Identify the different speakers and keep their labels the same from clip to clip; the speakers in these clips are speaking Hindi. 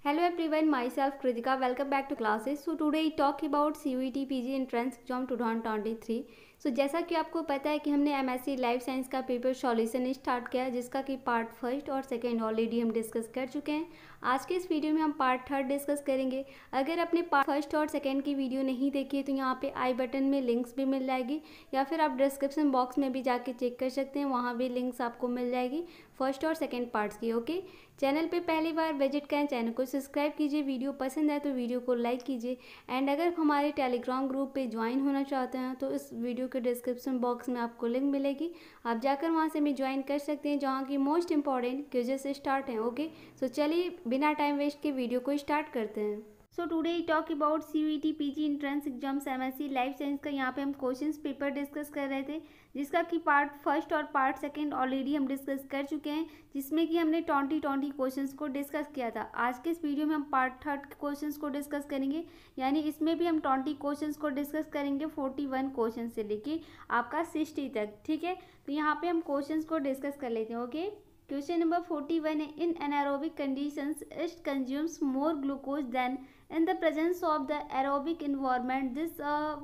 Speaker 1: Hello everyone, myself Kritika. Welcome back to classes. So today we talk about CUET PG Entrance Exam 2023. So जैसा कि आपको पता है कि हमने MSc लाइफ साइंस का पेपर सॉल्यूशन स्टार्ट किया है, जिसका कि पार्ट फर्स्ट और सेकंड ऑलरेडी हम डिस्कस कर चुके हैं। आज के इस वीडियो में हम पार्ट थर्ड डिस्कस करेंगे। अगर आपने पार्ट फर्स्ट और सेकंड की वीडियो नहीं देखी है तो यहाँ पे आई बटन में लिंक्स भी मिल जाएगी, या फिर आप डिस्क्रिप्शन बॉक्स में भी जाके चेक कर सकते हैं, वहाँ भी लिंक्स आपको मिल जाएगी फर्स्ट और सेकेंड पार्ट्स की। ओके, चैनल पे पहली बार विजिट करें, चैनल को सब्सक्राइब कीजिए, वीडियो पसंद है तो वीडियो को लाइक कीजिए। एंड अगर हमारे टेलीग्राम ग्रुप पे ज्वाइन होना चाहते हैं तो इस वीडियो के डिस्क्रिप्शन बॉक्स में आपको लिंक मिलेगी, आप जाकर वहां से भी ज्वाइन कर सकते हैं, जहां की मोस्ट इंपॉर्टेंट क्विज़ेस स्टार्ट हैं। ओके, सो चलिए बिना टाइम वेस्ट के वीडियो को स्टार्ट करते हैं। So today talk about CUET PG entrance exams MSc life science का। यहाँ पे हम क्वेश्चंस पेपर डिस्कस कर रहे थे, जिसका कि पार्ट फर्स्ट और पार्ट सेकंड ऑलरेडी हम डिस्कस कर चुके हैं, जिसमें कि हमने 20 क्वेश्चंस को डिस्कस किया था। आज के इस वीडियो में हम पार्ट थर्ड क्वेश्चंस को डिस्कस करेंगे, यानी इसमें भी हम 20 क्वेश्चंस को डिस्कस करेंगे, 41 क्वेश्चन से लेके आपका 60 तक। ठीक है, तो यहाँ पे हम क्वेश्चंस को डिस्कस कर लेते हैं। ओके, क्वेश्चन नंबर 41 है, in anaerobic conditions it consumes more glucose than in the presence of the aerobic environment this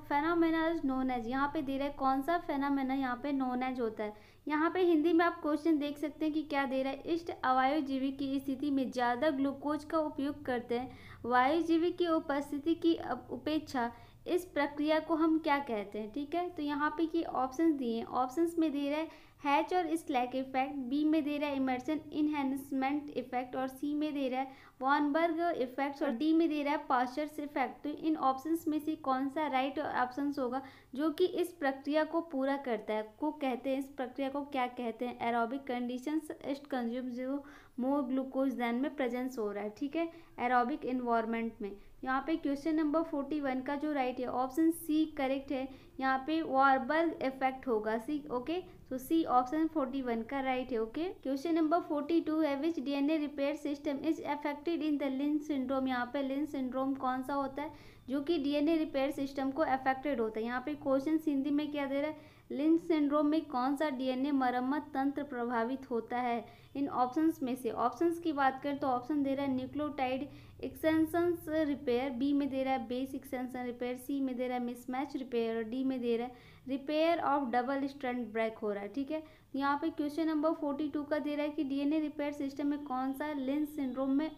Speaker 1: phenomena is known as. यहाँ पे दे रहा है कौन सा फेनोमेना यहाँ पे नोन एज होता है। यहाँ पे हिंदी में आप क्वेश्चन देख सकते हैं कि क्या दे रहा है, इष्ट अवायुजीवी की स्थिति में ज़्यादा ग्लूकोज का उपयोग करते हैं, वायुजीवी की उपस्थिति की उपेक्षा, इस प्रक्रिया को हम क्या कहते हैं। ठीक है, तो यहाँ पे ये ऑप्शंस दिए हैं। ऑप्शंस में दे रहा है हैच और स्लैक इफेक्ट, बी में दे रहा है इमर्सन इनहेंसमेंट इफेक्ट, और सी में दे रहा है वॉनबर्ग इफेक्ट्स, और डी में दे रहा है पास्चर्स इफेक्ट। तो इन ऑप्शंस में से कौन सा राइट ऑप्शंस होगा जो कि इस प्रक्रिया को पूरा करता है, को कहते हैं, इस प्रक्रिया को क्या कहते हैं। एरोबिक कंडीशंस इट कंज्यूम जो मोर ग्लूकोज देन में प्रेजेंस हो रहा है। ठीक है, एरोबिक इन्वायरमेंट में। यहाँ पे क्वेश्चन नंबर 41 का जो राइट है ऑप्शन सी करेक्ट है। यहाँ पे वॉरबर्ग इफेक्ट होगा सी। ओके, तो सी ऑप्शन 41 का राइट है। ओके, क्वेश्चन नंबर 42 है, which DNA repair system is affected in the Lynn syndrome. यहाँ पे लिन सिंड्रोम कौन सा होता है जो कि DNA रिपेयर सिस्टम को अफेक्टेड होता है। यहाँ पे क्वेश्चन हिंदी में क्या दे रहा है, लिन सिंड्रोम में कौन सा DNA मरम्मत तंत्र प्रभावित होता है। इन ऑप्शंस में से ऑप्शंस की बात करें तो ऑप्शन दे रहा है न्यूक्लियोटाइड एक्सटेंशन रिपेयर, बी में दे रहा है बेस एक्सटेंशन रिपेयर, सी में दे रहा है मिसमैच रिपेयर, और डी में दे रहा है repair of double strand break हो रहा है। ठीक है, यहाँ पे क्वेश्चन नंबर 42 का दे रहा है कि DNA रिपेयर सिस्टम में कौन सा लिन सिंड्रोम में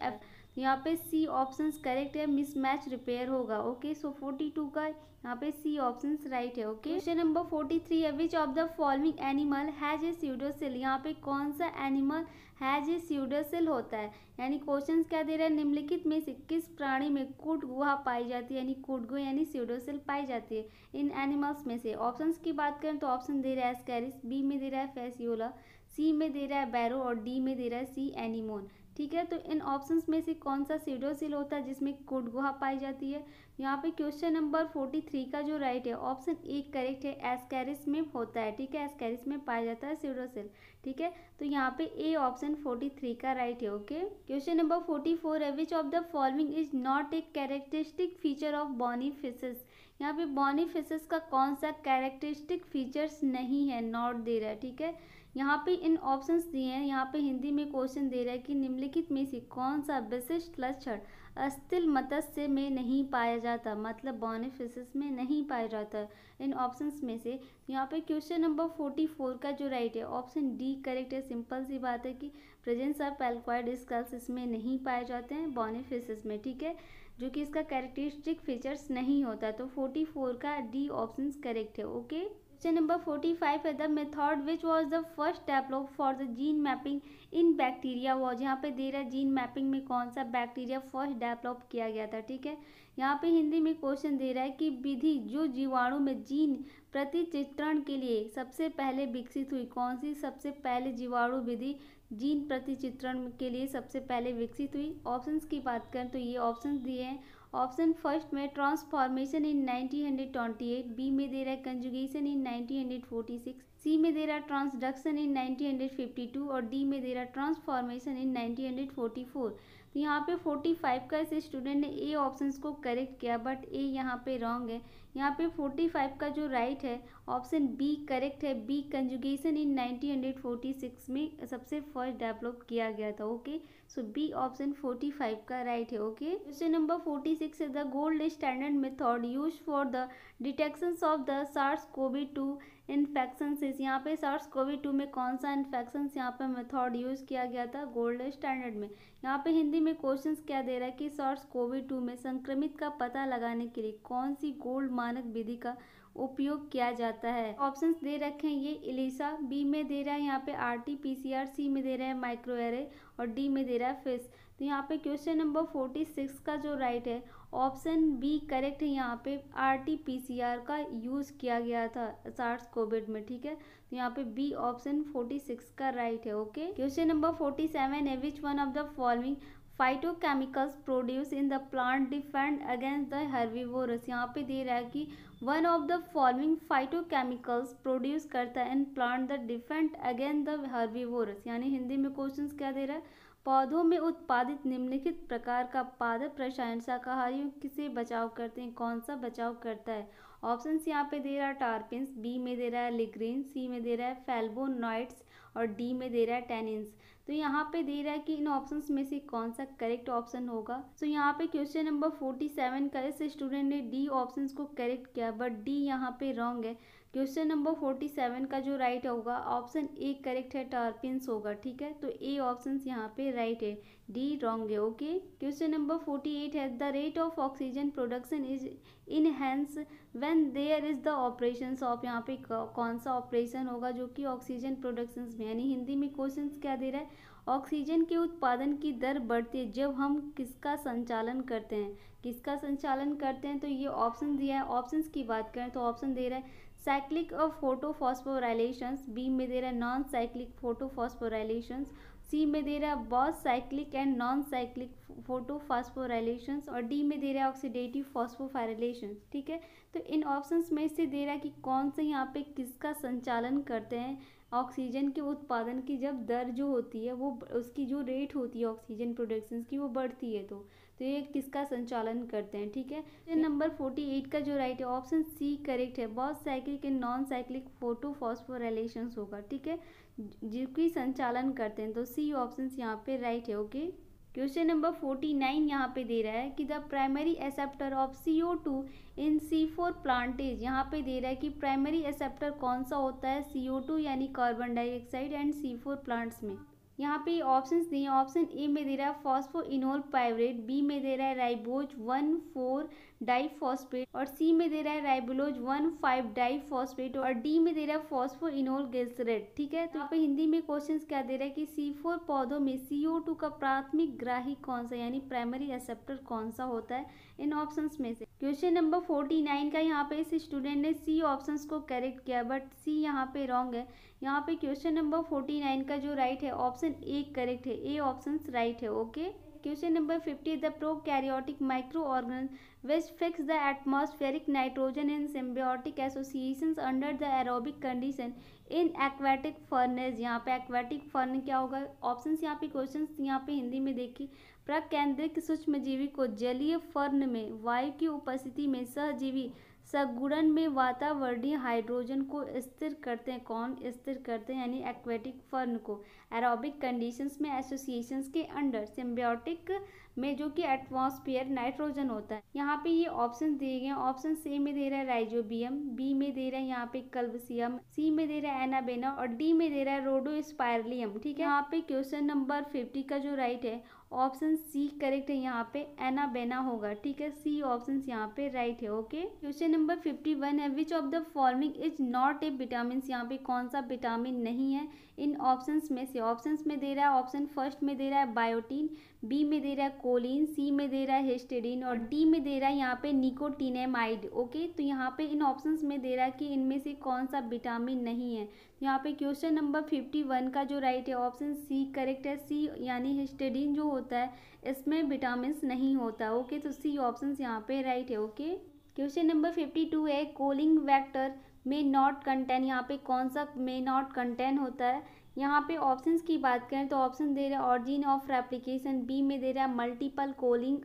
Speaker 1: यहाँ पे सी ऑप्शंस करेक्ट है, मिसमैच रिपेयर होगा। ओके, सो 42 का यहाँ पे सी ऑप्शंस राइट है। ओके, क्वेश्चन नंबर 43 है, which of the following animal has a pseudocoel. यहाँ पे कौन सा एनिमल हैज ए स्यूडोसिल होता है, यानी क्वेश्चन क्या दे रहा है, निम्नलिखित में से किस प्राणी में कूट गुहा पाई जाती है, यानी कूट गुहा यानी स्यूडोसिल पाई जाती है इन एनिमल्स में से। ऑप्शंस की बात करें तो ऑप्शन दे रहा है एस्कैरिस, बी में दे रहा है फेसियोला, सी में दे रहा है बैरो, और डी में दे रहा है सी एनीमोन। ठीक है, तो इन ऑप्शंस में से कौन सा स्यूडोसिल होता है जिसमें कूट गुहा पाई जाती है। यहाँ पे क्वेश्चन नंबर 43 का जो राइट है ऑप्शन ए करेक्ट है, एस्कैरिस में होता है। ठीक है, एस्कैरिस में पाया जाता है स्यूडोसिल। ठीक है, तो यहाँ पे ए ऑप्शन 43 का राइट है। ओके, क्वेश्चन नंबर 44 है, which of the following is not a characteristic feature of bony fishes. यहाँ पे बॉनी फिशेस का कौन सा कैरेक्टरिस्टिक फीचर्स नहीं है, नॉट दे रहा है। ठीक है, यहाँ पे इन ऑप्शंस दिए हैं, यहाँ पे हिंदी में क्वेश्चन दे रहा है कि निम्नलिखित में से कौन सा विशिष्ट लक्षण अस्थिल मत्स्य में नहीं पाया जाता, मतलब बॉनी फिशेस में नहीं पाया जाता इन ऑप्शंस में से। यहाँ पे क्वेश्चन नंबर 44 का जो राइट है ऑप्शन डी करेक्ट है। सिंपल सी बात है कि प्रेजेंस ऑफ पेल्कोइड स्कल्स इसमें नहीं पाए जाते हैं बॉनी फिशेस में। ठीक है, जो कि इसका कैरेक्टरिस्टिक फीचर्स नहीं होता, तो 44 का डी ऑप्शन करेक्ट है। ओके, क्वेश्चन नंबर 45 है, the method which was the first develop for the gene mapping in bacteria was. यहाँ पे दे रहा है जीन मैपिंग में कौन सा बैक्टीरिया फर्स्ट डेवलप किया गया था। ठीक है, यहाँ पे हिंदी में क्वेश्चन दे रहा है कि विधि जो जीवाणु में जीन प्रतिचित्रण के लिए सबसे पहले विकसित हुई, कौन सी सबसे पहले जीवाणु विधि जीन प्रतिचित्रण के लिए सबसे पहले विकसित हुई। ऑप्शंस की बात करें तो ये ऑप्शंस दिए हैं। ऑप्शन फर्स्ट में ट्रांसफॉर्मेशन इन 1928, बी में दे रहा है कंजुगेशन इन 1946, सी में दे रहा है ट्रांसडक्शन इन 1952, और डी में दे रहा है ट्रांसफॉर्मेशन इन 1944। तो यहाँ पे 45 का इस स्टूडेंट ने ए ऑप्शंस को करेक्ट किया, बट ए यहाँ पे रॉन्ग है। यहाँ पे 45 का जो राइट है ऑप्शन बी करेक्ट है। बी कंजुगेशन इन 1946 में सबसे फर्स्ट डेवलप किया गया था। ओके, सो बी ऑप्शन 45 का राइट है। ओके, क्वेश्चन नंबर 46 है the gold standard method use for the detection of the SARS-CoV-2 infection. यहाँ पे SARS-CoV-2 में कौन सा इन्फेक्शन यहाँ पे मेथड यूज किया गया था गोल्ड स्टैंडर्ड में। यहाँ पे हिंदी में क्वेश्चंस क्या दे रहा है कि SARS-CoV-2 में संक्रमित का पता लगाने के लिए कौन सी गोल्ड मानक विधि का उपयोग किया जाता है। ऑप्शंस दे रखे हैं ये इलिसा, बी में दे रहा है यहाँ पे RT-PCR, सी में दे रहा है माइक्रोएरे और डी में दे रहा है फिश। तो यहाँ पे क्वेश्चन नंबर 46 का जो राइट है ऑप्शन बी करेक्ट है। यहाँ पे RT-PCR का यूज़ किया गया था SARS-CoV में, ठीक है। तो यहाँ पे बी ऑप्शन 46 का राइट है। ओके, क्वेश्चन नंबर 47 है which one of the following phytochemicals produce in the plant defend against the herbivorous. यहाँ पे दे रहा है कि one of the following phytochemicals produce करता है in plant the defend against the herbivorous. यानी हिंदी में क्वेश्चंस क्या दे रहा है, पौधों में उत्पादित निम्नलिखित प्रकार का पादप रसायन शाकाहारियों किसे बचाव करते हैं, कौन सा बचाव करता है। ऑप्शंस यहाँ पे दे रहा है टार्पिन्स, बी में दे रहा है लिग्रीन, सी में दे रहा है फ्लैवोनॉइड्स और डी में दे रहा है टैनिन्स। तो यहाँ पे दे रहा है कि इन ऑप्शंस में से कौन सा करेक्ट ऑप्शन होगा। तो यहाँ पे क्वेश्चन नंबर 47 का इस स्टूडेंट ने डी ऑप्शंस को करेक्ट किया, बट डी यहाँ पे रॉन्ग है। क्वेश्चन नंबर 47 का जो राइट होगा ऑप्शन ए करेक्ट है, टार्पिन्स होगा, ठीक है। तो ए ऑप्शन यहाँ पे राइट है, डी रॉन्ग है। ओके, क्वेश्चन नंबर 48 है the rate of oxygen production is enhance when there is the operation of. यहाँ पे कौन सा ऑपरेशन होगा जो कि ऑक्सीजन प्रोडक्शन में, यानी हिंदी में क्वेश्चन क्या दे रहा है, ऑक्सीजन के उत्पादन की दर बढ़ती है जब हम किसका संचालन करते हैं, किसका संचालन करते हैं। तो ये ऑप्शन दिया है, ऑप्शंस की बात करें तो ऑप्शन दे रहा है साइक्लिक ऑफ फोटोफॉस्फोराइलेशंस, बी में दे रहा है नॉन साइक्लिक फोटोफॉस्फोराइलेशंस, सी में दे रहा है both cyclic and non cyclic photophosphorylations और डी में दे रहा है ऑक्सीडेटिव फॉस्फोफाइलेशंस, ठीक है। तो इन ऑप्शंस में से दे रहा है कि कौन से यहाँ पे किसका संचालन करते हैं, ऑक्सीजन के उत्पादन की जब दर जो होती है वो उसकी जो रेट होती है ऑक्सीजन प्रोडक्शन की वो बढ़ती है, तो ये किसका संचालन करते हैं, ठीक है। नंबर 48 का जो राइट है ऑप्शन सी करेक्ट है, बहुत साइक्लिक एंड नॉन साइक्लिक फोटोफॉस्फोराइलेशंस होगा, ठीक है, जिसकी संचालन करते हैं। तो सी ऑप्शन यहाँ पे राइट है। ओके, क्वेश्चन नंबर 49 यहाँ पे दे रहा है कि the primary acceptor of CO2 in C4 प्लांटेज। यहाँ पे दे रहा है कि प्राइमरी एक्सेप्टर कौन सा होता है CO2 यानी carbon dioxide and C4 plants में। यहाँ पे ऑप्शंस दिए हैं, ऑप्शन ए में दे रहा है फॉस्फोइनोल पाइवरेट, बी में दे रहा है राइबोज 1,4 डाइफॉस्फेट और सी में दे रहा है राइबोलोज 1,5 डाइफॉस्फेट और डी में दे रहा है फॉस्फोइनोल ग्लिसरेट, ठीक है। तो यहाँ पे हिंदी में क्वेश्चंस क्या दे रहा है कि C4 पौधों में CO2 का प्राथमिक ग्राही कौन सा यानी प्राइमरी एक्सेप्टर कौन सा होता है इन ऑप्शंस में से। क्वेश्चन नंबर 49 का यहाँ पे इस स्टूडेंट ने सी ऑप्शंस को करेक्ट किया, बट सी यहाँ पे रॉन्ग है। यहाँ पे क्वेश्चन नंबर 49 का जो राइट है ऑप्शन ए करेक्ट है, ए ऑप्शन राइट है। Okay, question number 50 the prokaryotic micro organism which fix the atmospheric nitrogen in symbiotic associations under the aerobic condition in aquatic furnace. यहाँ पे एक्वाटिक फर्न क्या होगा, ऑप्शंस यहाँ पे क्वेश्चंस यहाँ पे हिंदी में देखिए, प्रकेंद्रित सूक्ष्मजीवी को जलीय फर्न में वायु की उपस्थिति में सहजीवी सगुणन में वातावरणीय हाइड्रोजन को स्थिर करते हैं, कौन स्थिर करते हैं यानी एक्वेटिक फर्न को एरोबिक कंडीशंस में एसोसिएशंस के अंडर, सिम्बियोटिक में जो कि एटमॉस्फेयर नाइट्रोजन होता है। यहाँ पे ये ऑप्शन दिए गए हैं, ऑप्शन ए में दे रहा है राइजोबियम, बी में दे रहा है यहाँ पे कल्बसियम, सी में दे रहा है एनाबेना और डी में दे रहा है रोडोस्पाइरलियम, ठीक है। यहाँ पे क्वेश्चन नंबर 50 का जो राइट है ऑप्शन सी करेक्ट है, यहाँ पे एनाबेना होगा, ठीक है, सी ऑप्शन यहाँ पे राइट है। ओके, क्वेश्चन नंबर 51 है which of the following is not A vitamin. यहाँ पे कौन सा विटामिन नहीं है इन ऑप्शंस में से। ऑप्शंस में दे रहा है ऑप्शन फर्स्ट में दे रहा है बायोटीन, बी में दे रहा है कोलिन, सी में दे रहा है हिस्टेडिन और डी में दे रहा है यहाँ पे निकोटिनेमाइड। ओके, तो यहाँ पे इन ऑप्शंस में दे रहा है कि इनमें से कौन सा विटामिन नहीं है। यहाँ पे क्वेश्चन नंबर 51 का जो राइट है ऑप्शन सी करेक्ट है, सी यानी हिस्टेडिन जो होता है इसमें विटामिन नहीं होता। ओके, तो सी ऑप्शन यहाँ पे राइट है। ओके, क्वेश्चन नंबर 52 है कोलिंग वेक्टर में नॉट कंटेन। यहाँ पे कौन सा में नॉट कंटेन होता है, यहाँ पे ऑप्शंस की बात करें तो ऑप्शन दे रहा है ऑरिजिन ऑफ रेप्लिकेशन, बी में दे रहा है मल्टीपल कोलिंग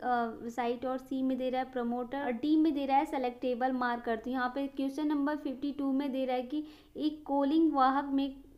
Speaker 1: साइट, और सी में दे रहा है प्रमोटर, और डी में दे रहा है सेलेक्टेबल मार्कर। तो यहाँ पे क्वेश्चन नंबर 52 में दे रहा है कि एक कोलिंग वाहक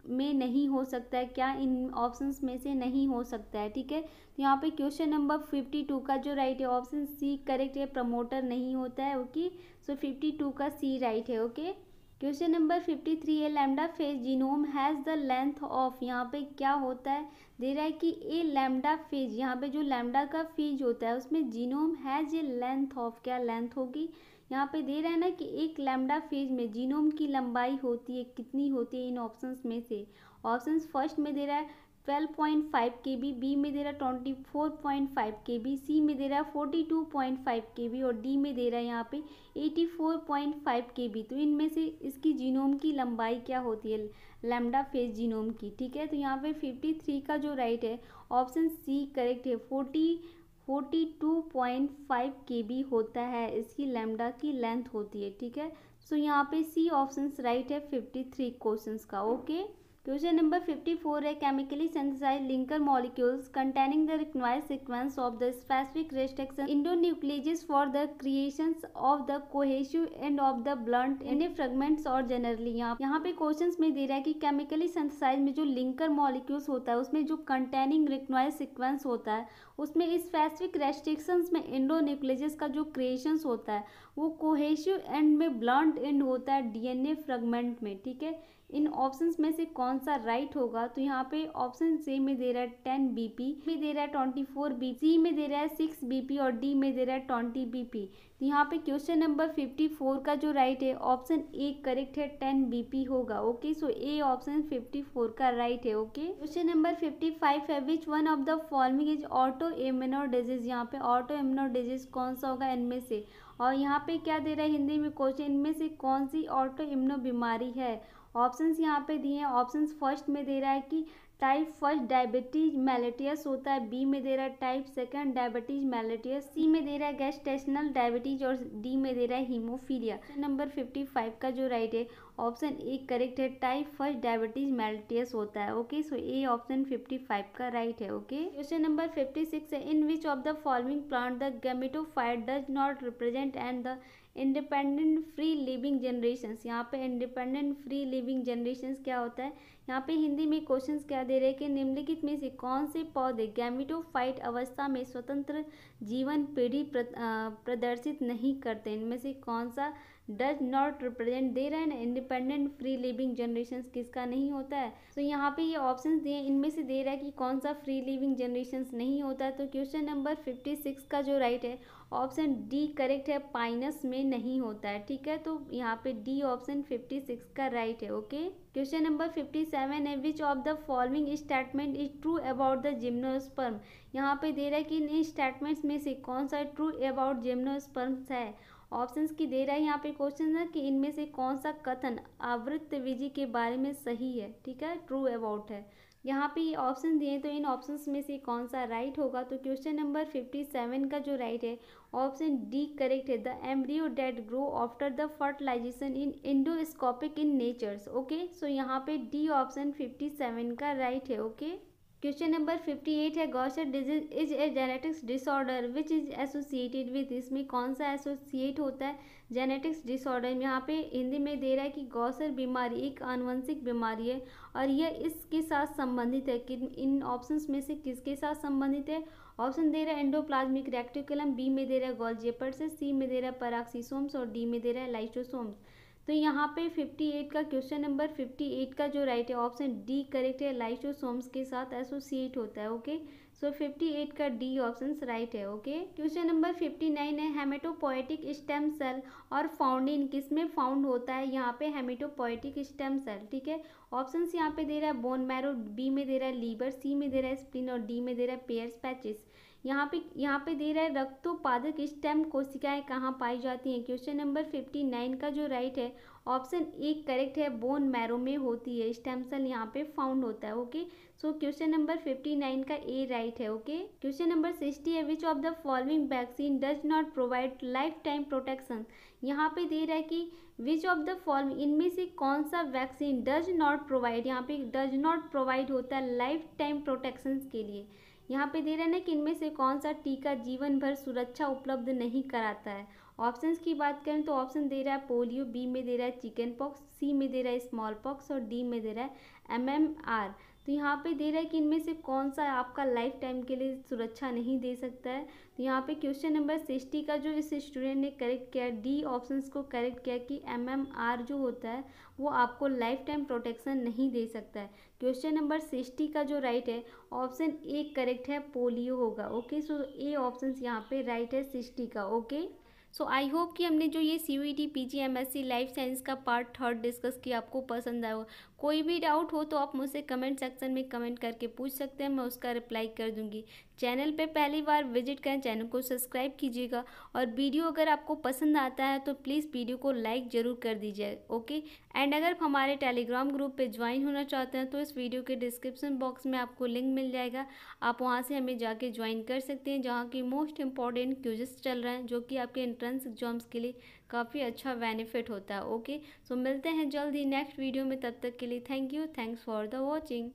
Speaker 1: में नहीं हो सकता है, क्या इन ऑप्शंस में से नहीं हो सकता है। ठीक है, तो यहाँ पे क्वेश्चन नंबर 52 का जो राइट है ऑप्शन सी करेक्ट है, प्रमोटर नहीं होता है। ओके, सो 52 का सी राइट है। ओके, क्वेश्चन नंबर 53 है lambda phase genome has the length of, यहाँ पे क्या होता है, दे रहा है कि ए लैम्डा फेज, यहाँ पे जो लैम्डा का फेज होता है उसमें genome has a length of, क्या लेंथ होगी, यहाँ पे दे रहा है ना कि एक लैम्डा फेज में जीनोम की लंबाई होती है, कितनी होती है इन ऑप्शंस में से। ऑप्शंस फर्स्ट में दे रहा है 12.5 kb, बी में दे रहा है 24.5 kb, सी में दे रहा है 42.5 kb, और डी में दे रहा है यहाँ पे 84.5 kb। तो इनमें से इसकी जीनोम की लंबाई क्या होती है लैम्डा फेज जीनोम की। ठीक है, तो यहाँ पे 53 का जो राइट है ऑप्शन सी करेक्ट है, 42.5 kb होता है, इसकी लैम्डा की लेंथ होती है। ठीक है, सो यहाँ पे सी ऑप्शन राइट है 53 क्वेश्चंस का। ओके, क्वेश्चन नंबर 54 है chemically synthesize linker molecules containing the required sequence of the specific restriction endonucleases for the creations of the cohesive end of the blunt in fragments और जनरली। यहाँ पे क्वेश्चंस में दे रहा है कि केमिकली सिंथेसाइज में जो लिंकर मॉलिक्यूल्स होता है उसमें जो कंटेनिंग रिक्वायर्ड सीक्वेंस होता है उसमें स्पेसिफिक रेस्ट्रिक्शंस में इंडोन्यूक्लियेजेस का जो क्रिएशंस होता है वो कोहेसिव एंड में ब्लंट एंड होता है डीएनए फ्रेगमेंट में। ठीक है, इन ऑप्शंस में से कौन सा राइट होगा, तो यहाँ पे ऑप्शन सी में दे रहा है 10 BP, में दे रहा है 24 BP, सी में दे रहा है 6 BP, और डी में दे रहा है 20 BP। तो यहाँ पे क्वेश्चन नंबर 54 का जो राइट है ऑप्शन ए करेक्ट है, 10 BP होगा। ओके, सो ए ऑप्शन 54 का राइट है। ओके, क्वेश्चन नंबर 55 है which one of the following is auto immuno disease, यहाँ पे ऑटो इम्यूनो डिजीज कौन सा होगा इनमें से, और यहाँ पे क्या दे रहा है हिंदी में क्वेश्चन, इनमें से कौन सी ऑटो इम्यूनो बीमारी है। ऑप्शंस यहाँ पे दिए हैं, ऑप्शंस फर्स्ट में दे रहा है कि टाइप फर्स्ट डायबिटीज मेलिटियस होता है, बी में दे रहा है टाइप सेकंड डायबिटीज मेलिटियस, सी में दे रहा है गैस्ट्रेशनल डायबिटीज, और डी में दे रहा है हीमोफीलिया। नंबर 55 का जो राइट है ऑप्शन ए करेक्ट है, टाइप फर्स्ट डायबिटीज मेलिटियस होता है। ओके, सो ए ऑप्शन 55 का राइट है। ओके, क्वेश्चन नंबर 56 है in which of the following plant the gametophyte does not represent and the independent free living generations, यहाँ पे इंडिपेंडेंट फ्री लिविंग जनरेशंस क्या होता है, यहाँ पे हिंदी में क्वेश्चंस क्या दे रहे हैं कि निम्नलिखित में से कौन से पौधे गैमेटोफाइट अवस्था में स्वतंत्र जीवन पीढ़ी प्रदर्शित नहीं करते, इनमें से कौन सा डज नॉट रिप्रेजेंट, दे रहा है ना इंडिपेंडेंट फ्री लिविंग जनरेशंस किसका नहीं होता है। तो यहाँ पे ये ऑप्शंस दिए, इनमें से दे रहा है कि कौन सा फ्री लिविंग जनरेशंस नहीं होता है। तो क्वेश्चन नंबर 56 का जो राइट है ऑप्शन डी करेक्ट है, पाइनस में नहीं होता है। ठीक है, तो यहाँ पे डी ऑप्शन 56 का राइट है। ओके, क्वेश्चन नंबर 57 है which of the following statement is true about the gymnosperm, यहाँ पे दे रहा है कि इन स्टेटमेंट्स में से कौन सा ट्रू अबाउट जिम्नोस्पर्म्स है। ऑप्शंस की दे रहा है यहाँ पे क्वेश्चन है कि इनमें से कौन सा कथन आवृत्तविजी के बारे में सही है। ठीक है, ट्रू अबाउट है। यहाँ पे ये ऑप्शन दिए तो इन ऑप्शंस में से कौन सा राइट होगा, तो क्वेश्चन नंबर 57 का जो राइट है ऑप्शन डी करेक्ट है, the embryo that grow after the fertilization in endoscopic in natures. Okay, so यहाँ पे डी ऑप्शन 57 का राइट है। ओके, क्वेश्चन नंबर 58 है Gaucher disease is a genetics disorder which is associated with, इसमें कौन सा एसोसिएट होता है जेनेटिक्स डिसऑर्डर में। यहाँ पे हिंदी में दे रहा है कि गॉसर बीमारी एक आनुवंशिक बीमारी है और यह इसके साथ संबंधित है कि इन ऑप्शंस में से किसके साथ संबंधित है। ऑप्शन दे रहा है एंडोप्लाज्मिक रेक्टिकुलम, बी में दे रहा है गोल्जी एपर्सिस, सी में दे रहा है पैराक्सीसोम्स, और डी में दे रहा है लाइसोसोम्स। तो यहाँ पे 58 का क्वेश्चन नंबर 58 का जो राइट है ऑप्शन डी करेक्ट है, लाइसोसोम्स के साथ एसोसिएट होता है। ओके, सो 58 का डी ऑप्शन राइट है। ओके, क्वेश्चन नंबर 59 है हेमेटोपोएटिक स्टेम सेल और फाउंड इन, किसमें फाउंड होता है यहाँ पे हेमेटोपोएटिक स्टेम सेल। ठीक है, ऑप्शंस यहाँ पे दे रहा है बोन मैरो, बी में दे रहा है लीवर, सी में दे रहा है स्प्लीन, और डी में दे रहा है पेयर्स पैचेस। यहाँ पे दे रहा है रक्तोत्पादक स्टेम कोशिकाएं कहाँ पाई जाती हैं। क्वेश्चन नंबर 59 का जो राइट है ऑप्शन ए करेक्ट है, बोन मैरो में होती है, स्टेम सेल यहाँ पे फाउंड होता है। ओके, सो क्वेश्चन नंबर 59 का ए राइट है। ओके, क्वेश्चन नंबर 60 है, which of the following vaccine does not provide life time protection. यहाँ पे दे रहा है कि विच ऑफ द फॉलोइंग, इनमें से कौन सा वैक्सीन डज नॉट प्रोवाइड, यहाँ पे डज नॉट प्रोवाइड होता है लाइफ टाइम प्रोटेक्शन के लिए। यहाँ पे दे रहा है ना कि इनमें से कौन सा टीका जीवन भर सुरक्षा उपलब्ध नहीं कराता है। ऑप्शंस की बात करें तो ऑप्शन दे रहा है पोलियो, बी में दे रहा है चिकन पॉक्स, सी में दे रहा है स्मॉल पॉक्स और डी में दे रहा है MMR। तो यहाँ पे दे रहा है कि इनमें से कौन सा आपका लाइफ टाइम के लिए सुरक्षा नहीं दे सकता है। तो यहाँ पे क्वेश्चन नंबर 60 का जो इस स्टूडेंट ने करेक्ट किया, डी ऑप्शंस को करेक्ट किया कि MMR जो होता है वो आपको लाइफ टाइम प्रोटेक्शन नहीं दे सकता है। क्वेश्चन नंबर 60 का जो राइट है ऑप्शन ए करेक्ट है, पोलियो होगा। ओके, सो ए ऑप्शन यहाँ पे राइट है 60 का। ओके, सो आई होप कि हमने जो ये CUET PG MSc life science का पार्ट 3 डिस्कस किया आपको पसंद आया हो। कोई भी डाउट हो तो आप मुझसे कमेंट सेक्शन में कमेंट करके पूछ सकते हैं, मैं उसका रिप्लाई कर दूंगी। चैनल पे पहली बार विजिट करें, चैनल को सब्सक्राइब कीजिएगा और वीडियो अगर आपको पसंद आता है तो प्लीज़ वीडियो को लाइक ज़रूर कर दीजिए। ओके, एंड अगर हमारे टेलीग्राम ग्रुप पे ज्वाइन होना चाहते हैं तो इस वीडियो के डिस्क्रिप्शन बॉक्स में आपको लिंक मिल जाएगा, आप वहाँ से हमें जाके ज्वाइन कर सकते हैं, जहाँ की मोस्ट इंपॉर्टेंट क्विज़ेस चल रहे हैं जो कि आपके एंट्रेंस एग्जाम्स के लिए काफ़ी अच्छा बेनिफिट होता है। ओके, सो मिलते हैं जल्द ही नेक्स्ट वीडियो में, तब तक के लिए thank you, thanks for the watching.